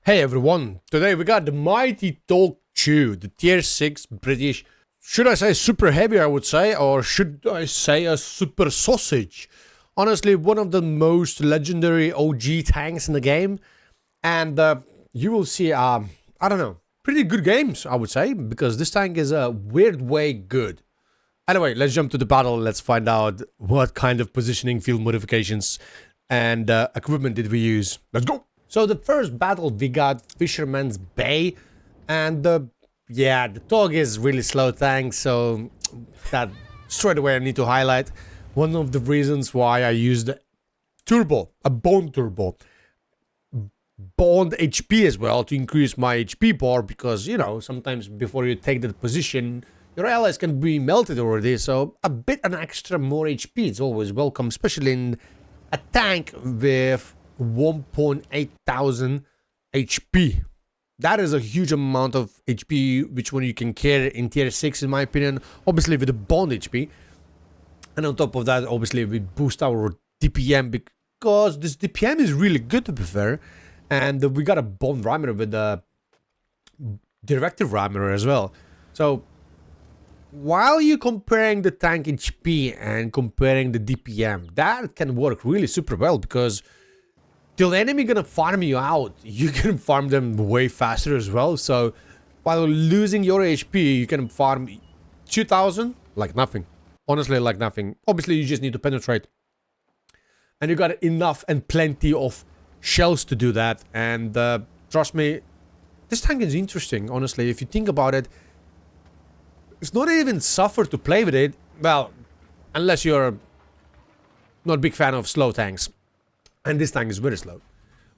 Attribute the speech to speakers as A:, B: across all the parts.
A: Hey everyone, today we got the mighty Tog II, the tier 6 British, should I say super heavy I would say, or should I say a super sausage? Honestly, one of the most legendary OG tanks in the game, and you will see, I don't know, pretty good games I would say, because this tank is a weird way good. Anyway, let's jump to the battle, let's find out what kind of positioning, field modifications, and equipment did we use. Let's go! So the first battle we got Fisherman's Bay, and yeah, the Tog is really slow tank, so that straight away I need to highlight one of the reasons why I used turbo, a bond turbo, bond HP as well to increase my HP bar, because you know sometimes before you take that position your allies can be melted already, so a bit an extra more HP is always welcome, especially in a tank with 1.8 thousand HP. That is a huge amount of HP, which one you can carry in tier 6 in my opinion, obviously with the bond HP. And on top of that, obviously we boost our DPM, because this DPM is really good to be fair. And we got a bond rhymer with a directive rhymer as well. So while you comparing the tank HP and comparing the DPM, that can work really super well, because till the enemy gonna farm you out, you can farm them way faster as well. So while losing your HP, you can farm 2000 like nothing. Honestly, like nothing. Obviously, you just need to penetrate. And you got enough and plenty of shells to do that. And trust me, this tank is interesting, honestly. If you think about it, it's not even suffer to play with it. Well, unless you're not a big fan of slow tanks. And this tank is very slow.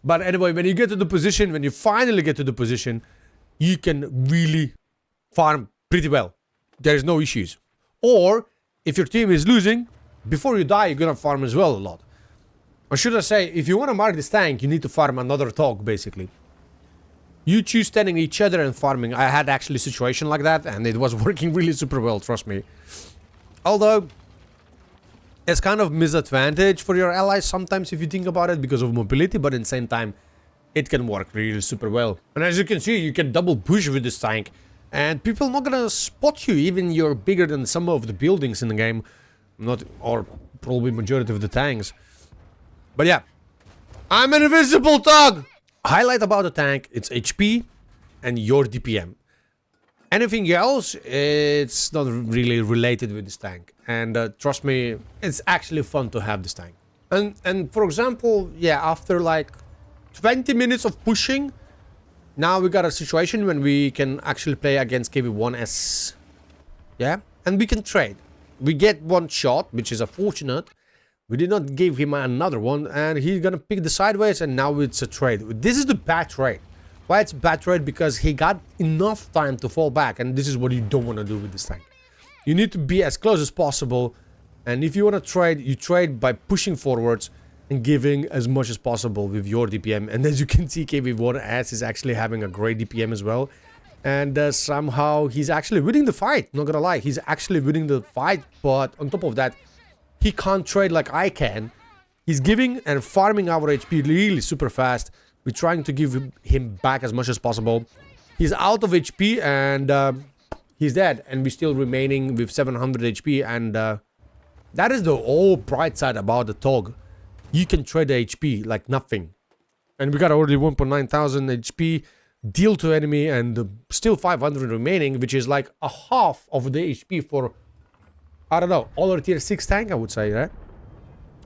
A: But anyway, when you get to the position, when you finally get to the position, you can really farm pretty well. There's no issues. Or, if your team is losing, before you die, you're gonna farm as well a lot. Or should I say, if you want to mark this tank, you need to farm another Tog, basically. You choose standing each other and farming. I had actually a situation like that, and it was working really super well, trust me. Although it's kind of misadvantage for your allies sometimes if you think about it, because of mobility, but at the same time it can work really super well. And as you can see, you can double push with this tank, and people not gonna spot you even you're bigger than some of the buildings in the game, not, or probably majority of the tanks. But yeah, I'm an invisible Tog. Highlight about the tank, it's HP and your DPM. Anything else, it's not really related with this tank. And trust me, it's actually fun to have this tank. And for example, yeah, after like 20 minutes of pushing, now we got a situation when we can actually play against KV1S. Yeah, and we can trade. We get one shot, which is unfortunate. We did not give him another one, and he's gonna pick the sideways, and now it's a trade. This is the bad trade. Why it's a bad trade? Because he got enough time to fall back, and this is what you don't want to do with this tank. You need to be as close as possible, and if you want to trade, you trade by pushing forwards and giving as much as possible with your DPM. And as you can see, KV1S is actually having a great DPM as well, and somehow he's actually winning the fight. Not gonna lie, he's actually winning the fight, but on top of that, he can't trade like I can. He's giving and farming our HP really super fast. We're trying to give him back as much as possible. He's out of HP and he's dead. And we're still remaining with 700 HP. And that is the whole bright side about the Tog. You can trade the HP like nothing. And we got already 1.9 thousand HP. Deal to enemy and still 500 remaining. Which is like a half of the HP for, I don't know, other tier 6 tank I would say, right?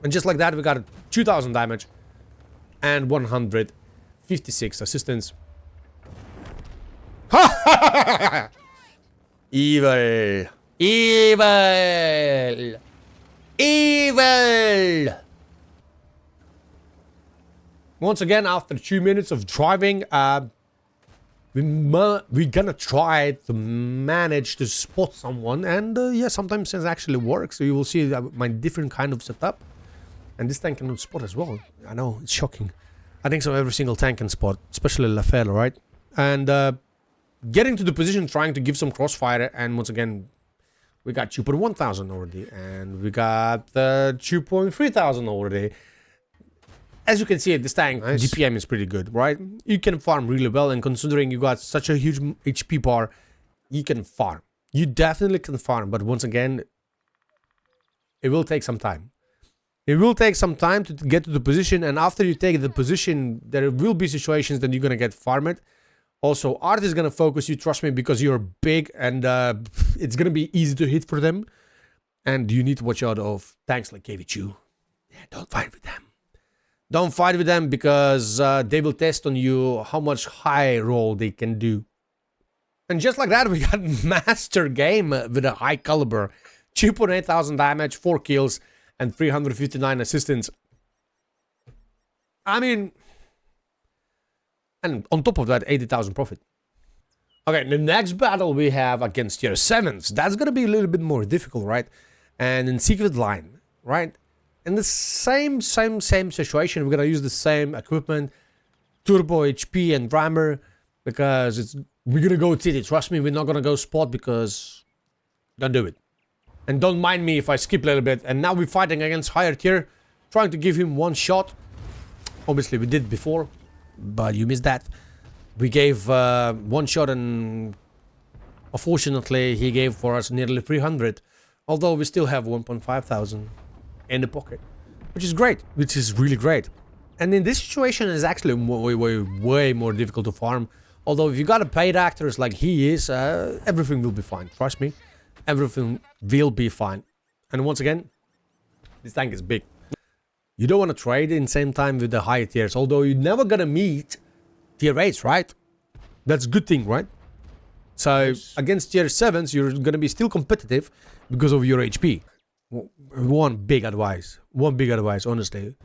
A: And just like that we got 2000 damage. And 156 assistance. Evil. Evil. Evil. Once again, after 2 minutes of driving, we're gonna try to manage to spot someone. And yeah, sometimes it actually works. So you will see my different kind of setup. And this tank can spot as well. I know, it's shocking. I think so every single tank can spot, especially Lafayette, right? And getting to the position, trying to give some crossfire, and once again, we got 2.1 thousand already, and we got 2.3 thousand already. as you can see, this tank DPM is pretty good, right? You can farm really well, and considering you got such a huge HP bar, you can farm. You definitely can farm, but once again, it will take some time. It will take some time to get to the position, and after you take the position, there will be situations that you're gonna get farmed. Also, Art is gonna focus you, trust me, because you're big, and it's gonna be easy to hit for them. And you need to watch out of tanks like KV2. Yeah, don't fight with them. Don't fight with them, because they will test on you how much high roll they can do. And just like that, we got master game with a high caliber. 2,800 damage, 4 kills, and 359 assistance. I mean... And on top of that, 80,000 profit. Okay, the next battle we have against tier 7s. That's gonna be a little bit more difficult, right? And in secret line, right? In the same situation, we're gonna use the same equipment, turbo, HP, and rammer, because we're gonna go TT. Trust me, we're not gonna go spot, because don't do it. And don't mind me if I skip a little bit. And now we're fighting against higher tier, trying to give him one shot. Obviously, we did before, but you missed that. We gave one shot, and unfortunately, he gave for us nearly 300. Although we still have 1,500 in the pocket, which is great, which is really great. And in this situation, it's actually way more difficult to farm. Although if you got a paid actors like he is, everything will be fine. Trust me, everything will be fine. And once again, this tank is big. You don't want to trade in the same time with the higher tiers. Although you're never gonna meet tier 8s, right? That's a good thing, right? So against tier 7s, you're gonna be still competitive because of your HP. One big advice, honestly.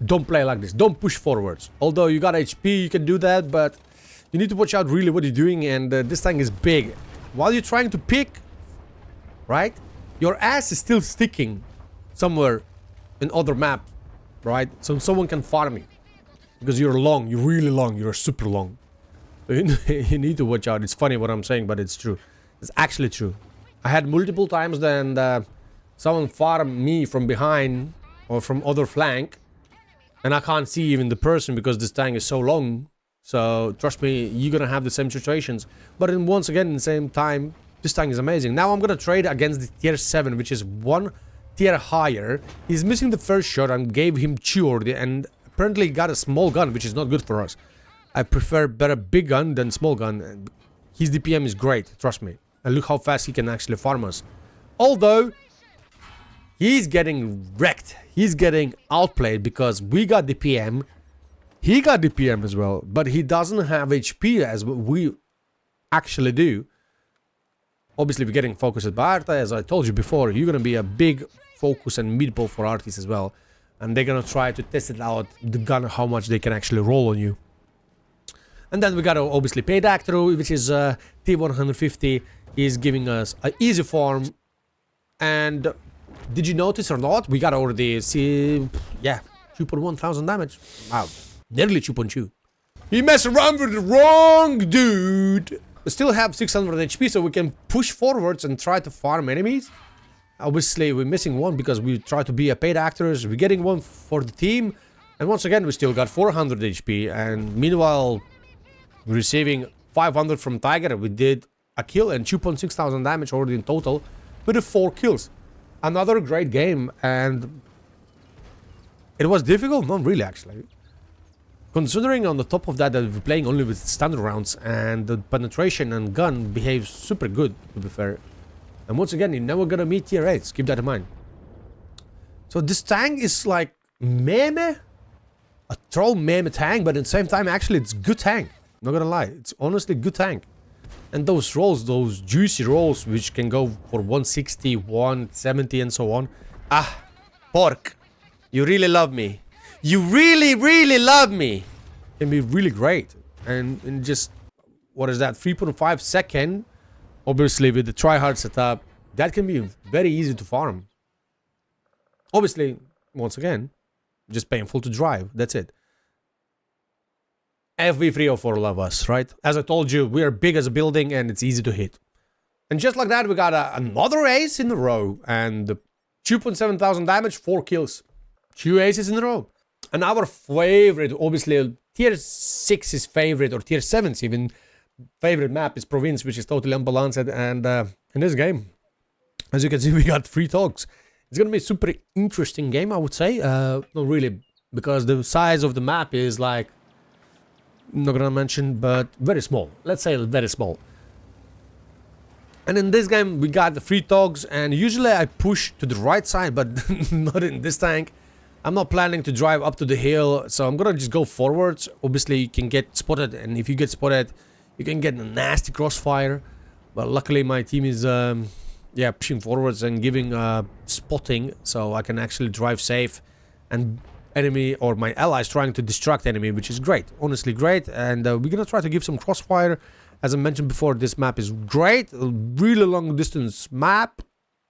A: Don't play like this. Don't push forwards. Although you got HP, you can do that, but you need to watch out really what you're doing, and this tank is big. While you're trying to pick, right? Your ass is still sticking somewhere in other map, right? So someone can farm you. Because you're long, you're really long, you're super long. So you need to watch out. It's funny what I'm saying, but it's true. It's actually true. I had multiple times then someone farmed me from behind or from other flank, and I can't see even the person because this tank is so long. So trust me, you're gonna have the same situations. But then once again, in the same time, this tank is amazing. Now I'm gonna trade against the tier 7, which is one tier higher. He's missing the first shot and gave him 2 already, and apparently got a small gun, which is not good for us. I prefer better big gun than small gun. His DPM is great, trust me. And look how fast he can actually farm us. Although, he's getting wrecked. He's getting outplayed because we got DPM. He got DPM as well. But he doesn't have HP as we actually do. Obviously, we're getting focused by Arta. As I told you before, you're going to be a big focus and meatball for artists as well. And they're going to try to test it out, the gun, how much they can actually roll on you. And then we got obviously paid actor, which is T150. He's giving us an easy farm. And did you notice or not? We got already, yeah, 2,100 damage. Wow, nearly 2.2. He messed around with the wrong dude. We still have 600 HP, so we can push forwards and try to farm enemies. Obviously, we're missing one because we try to be a paid actors. We're getting one for the team. And once again, we still got 400 HP. And meanwhile, we're receiving 500 from Tiger. We did a kill and 2,600 damage already in total with the 4 kills. Another great game. And it was difficult? Not really, actually. Considering on the top of that we're playing only with standard rounds and the penetration and gun behaves super good, to be fair. And once again, you're never gonna meet tier 8s, keep that in mind. So this tank is like meme, a troll meme tank, but at the same time actually it's good tank. Not gonna lie, it's honestly good tank. And those rolls, those juicy rolls which can go for 160, 170 and so on. Ah, pork, you really love me. You really love me. Can be really great. And in just, what is that, 3.5 second, obviously with the tryhard setup, that can be very easy to farm. Obviously, once again, just painful to drive, that's it. FV304 love us, right? As I told you, we are big as a building and it's easy to hit. And just like that, we got another ace in a row. And 2,700 damage, 4 kills. 2 aces in a row. And our favorite, obviously, tier 6's favorite, or tier 7's even, favorite map is Province, which is totally unbalanced. And in this game, as you can see, we got 3 Togs. It's gonna be a super interesting game, I would say. Not really, because the size of the map is like, I'm not gonna mention, but very small. Let's say very small. And in this game, we got the 3 Togs, and usually I push to the right side, but not in this tank. I'm not planning to drive up to the hill, so I'm gonna just go forwards. Obviously, you can get spotted, and if you get spotted, you can get a nasty crossfire. But luckily, my team is, yeah, pushing forwards and giving spotting, so I can actually drive safe. And enemy, or my allies, trying to distract enemy, which is great. Honestly, great. And we're gonna try to give some crossfire. As I mentioned before, this map is great. A really long distance map,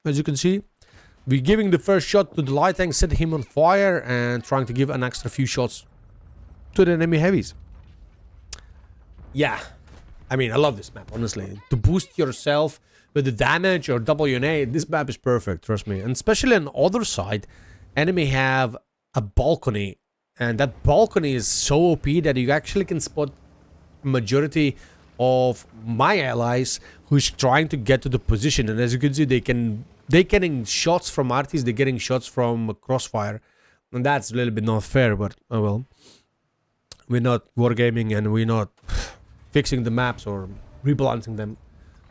A: as you can see. We're giving the first shot to the light tank, setting him on fire, and trying to give an extra few shots to the enemy heavies. Yeah, I mean, I love this map, honestly. To boost yourself with the damage or WNA, this map is perfect, trust me. And especially on the other side, enemy have a balcony. And that balcony is so OP that you actually can spot majority of my allies who's trying to get to the position. And as you can see, they're getting shots from arties, they're getting shots from crossfire. And that's a little bit not fair, but oh well. We're not wargaming and we're not fixing the maps or rebalancing them.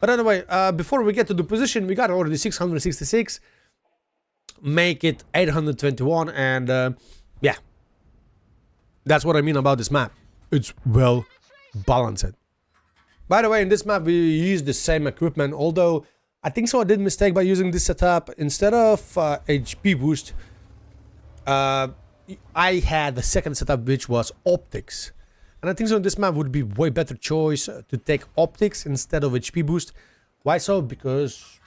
A: But anyway, before we get to the position, we got already 666. Make it 821, and yeah. That's what I mean about this map. It's well balanced. By the way, in this map we use the same equipment, although I think so I did a mistake by using this setup. Instead of HP boost, I had the second setup, which was optics. And I think so this map would be way better choice to take optics instead of HP boost. Why so? Because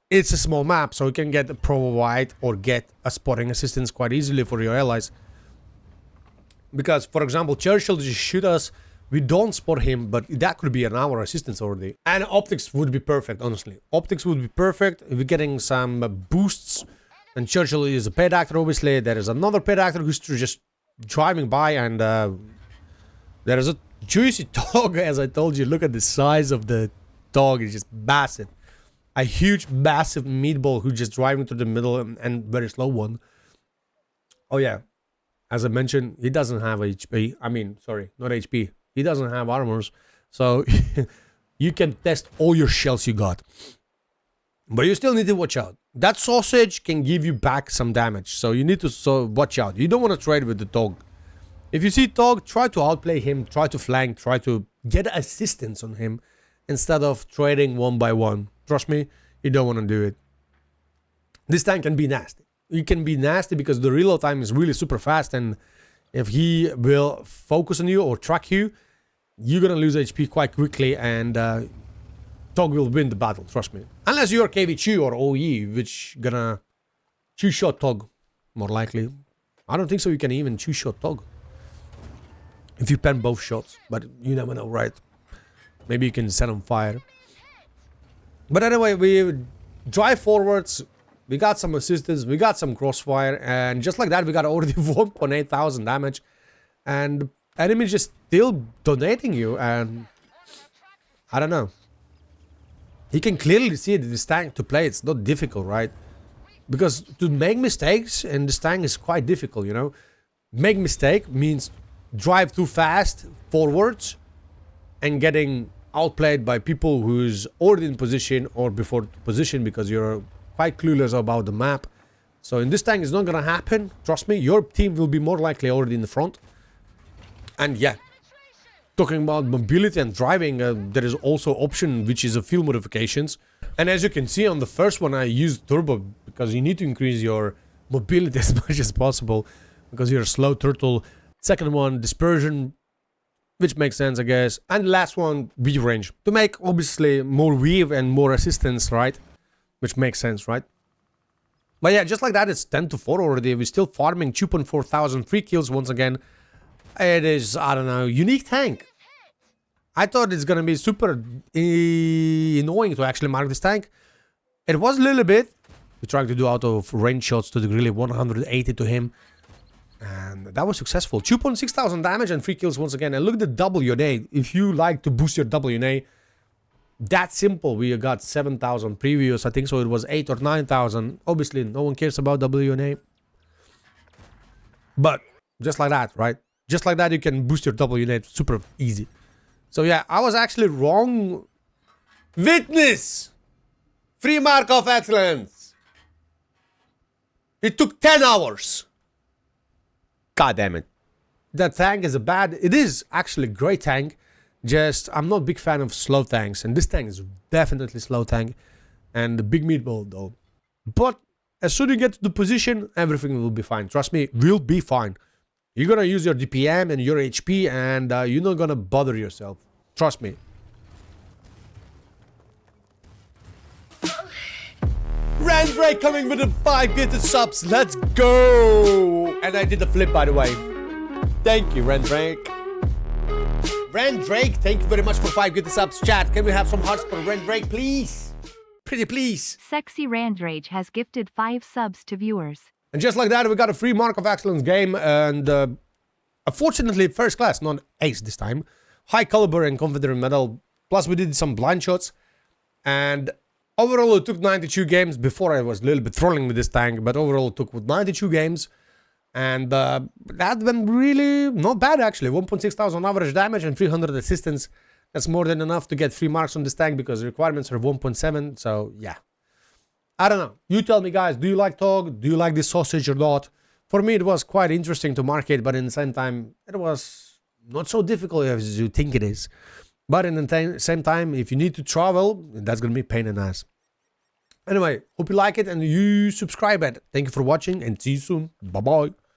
A: it's a small map, so you can get a pro wide or get a spotting assistance quite easily for your allies. Because, for example, Churchill just shoot us. We don't spot him, but that could be an hour assistance already. And optics would be perfect, honestly. Optics would be perfect. We're getting some boosts. And Churchill is a paid actor, obviously. There is another paid actor who's just driving by. And there is a juicy dog, as I told you. Look at the size of the dog. It's just massive. A huge, massive meatball who's just driving through the middle and very slow one. Oh, yeah. As I mentioned, he doesn't have HP. I mean, sorry, not HP. He doesn't have armors, so you can test all your shells you got. But you still need to watch out. That sausage can give you back some damage, so you need to watch out. You don't want to trade with the dog. If you see dog, try to outplay him, try to flank, try to get assistance on him instead of trading one by one. Trust me, you don't want to do it. This tank can be nasty. It can be nasty because the reload time is really super fast, and if he will focus on you or track you, you're gonna lose HP quite quickly, and Tog will win the battle, trust me. Unless you're KV2 or OE, which gonna two-shot Tog, more likely. I don't think so you can even two-shot Tog. If you pen both shots, but you never know, right? Maybe you can set on fire. But anyway, we drive forwards. We got some assistance, we got some crossfire, and just like that, we got already 1.8 thousand damage. And enemy just still donating you, and I don't know. You can clearly see that this tank to play, it's not difficult, right? Because to make mistakes in this tank is quite difficult, you know? Make mistake means drive too fast forwards and getting outplayed by people who's already in position or before position because you're quite clueless about the map. So in this tank it's not gonna happen, trust me. Your team will be more likely already in the front. And yeah, talking about mobility and driving, there is also option which is a fuel modifications. And as you can see on the first one I used turbo because you need to increase your mobility as much as possible because you're a slow turtle. Second one, dispersion, which makes sense I guess. And the last one, weave range, to make obviously more weave and more assistance, right? Which makes sense, right? But yeah, just like that, it's 10 to 4 already. We're still farming 2.4 thousand free kills once again. It is, I don't know, unique tank. I thought it's gonna be super annoying to actually mark this tank. It was a little bit. We're trying to do out of range shots to the really 180 to him. And that was successful. 2,600 damage and 3 kills once again. And look at the WNA. If you like to boost your WNA, that's simple. We got 7,000 previous. I think so it was 8 or 9,000. Obviously, no one cares about WNA. But just like that, right? Just like that, you can boost your WNA. Super easy. So yeah, I was actually wrong. Witness! Free mark of excellence. It took 10 hours. God damn it. That tank is it is actually a great tank. Just, I'm not a big fan of slow tanks. And this tank is definitely slow tank. And the big meatball though. But as soon as you get to the position, everything will be fine. Trust me, will be fine. You're gonna use your DPM and your HP and you're not gonna bother yourself. Trust me. Randrake coming with the 5 gifted subs. Let's go! And I did the flip, by the way. Thank you, Randrake. Randrake, thank you very much for 5 gifted subs. Chat, can we have some hearts for Randrake, please? Pretty please.
B: Sexy Randrake has gifted 5 subs to viewers.
A: And just like that, we got a free Mark of Excellence game. And unfortunately, first class, not ace this time. High caliber and Confederate medal. Plus, we did some blind shots. And overall, it took 92 games. Before, I was a little bit trolling with this tank, but overall, it took 92 games. And that went really not bad, actually. 1,600 average damage and 300 assistance. That's more than enough to get 3 marks on this tank because the requirements are 1.7. So, yeah. I don't know. You tell me, guys, do you like Tog? Do you like this sausage or not? For me, it was quite interesting to market, but in the same time, it was not so difficult as you think it is. But in the same time, if you need to travel, that's going to be pain in the ass. Anyway, hope you like it and you subscribe it. Thank you for watching and see you soon. Bye-bye.